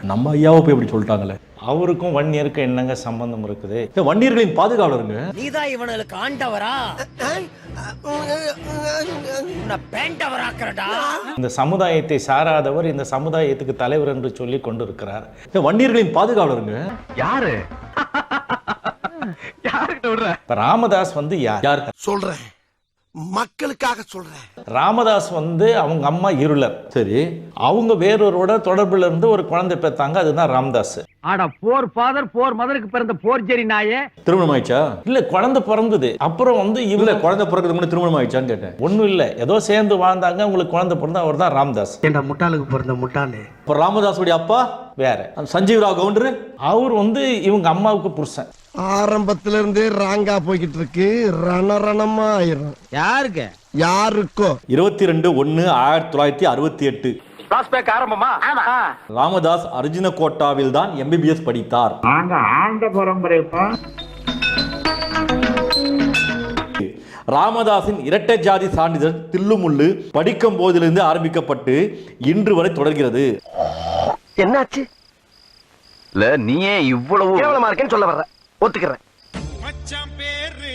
நம்ம ஐயாவை போய் இப்படி சொல்லிட்டாங்களே. அவருக்கும் வன்னியருக்கும் என்னங்க சம்பந்தம் இருக்குது? வன்னியர்களின் பாதுகாவலருங்க. நீதான் இவனுக்கு ஆண்டவரா? இந்த சமுதாயத்தை சாராதவர் இந்த சமுதாயத்துக்கு தலைவர் என்று சொல்லி கொண்டிருக்கிறார். வன்னியர்களின் பாதுகாவலருங்க. யாரு யாருக்கிட்ட விடுற? இப்ப ராமதாஸ் யார் சொல்றேன், மக்களுக்காக சொல்றேன். ராமதாஸ் அவங்க அம்மா இருளர். சரி, அவங்க வேறொருவோட தொடர்புல இருந்து ஒரு குழந்தை பெற்றாங்க, அதுதான் ராமதாஸ். ஆடா போர் ஃபாதர் போர் மதருக்கு பிறந்த போர்ஜரி நாயே. திருமணம் ஆயிடுச்சா? இல்ல, குழந்தை பிறந்தது. அப்புறம் இல்ல, குழந்தை பிறகுறதுக்கு முன்னாடி திருமணம் ஆயிடுச்சான்னு கேட்டேன். ஒண்ணும் இல்ல, ஏதோ சேர்ந்து வாழ்ந்தாங்க, உங்களுக்கு குழந்தை பிறந்த அவர் தான் ராமதாஸ். என்ற முட்டாளுக்கு பிறந்த முட்டாளு. இப்ப ராமதாஸுடைய அப்பா வேற சஞ்சீவ் ராவ் கவுண்டர். அவர் இவங்க அம்மாவுக்கு புருஷன். ஆரம்பத்துல இருந்தே ராங்கா போய்கிட்டு இருக்கு, ரணரணமா ஆயிரும். யாருக்கு? யாருக்கோ. 22/1/1968 பிளாஷ்பேக் ஆரம்பமா? ராமதாஸ் அர்ஜுன கோட்டாவில் தான் MBBS படித்தார். ராமதாஸின் இரட்டை ஜாதி சான்றிதழ் தில்லுமுள்ளு படிக்கும் போதிலிருந்து ஆரம்பிக்கப்பட்டு இன்று வரை தொடர்கிறது. என்னாச்சு? இல்ல நீயே இவ்வளவு கேவலமா இருக்கேன்னு சொல்ல வர்ற, ஒத்துக்கிறேன். மச்சான் பேரு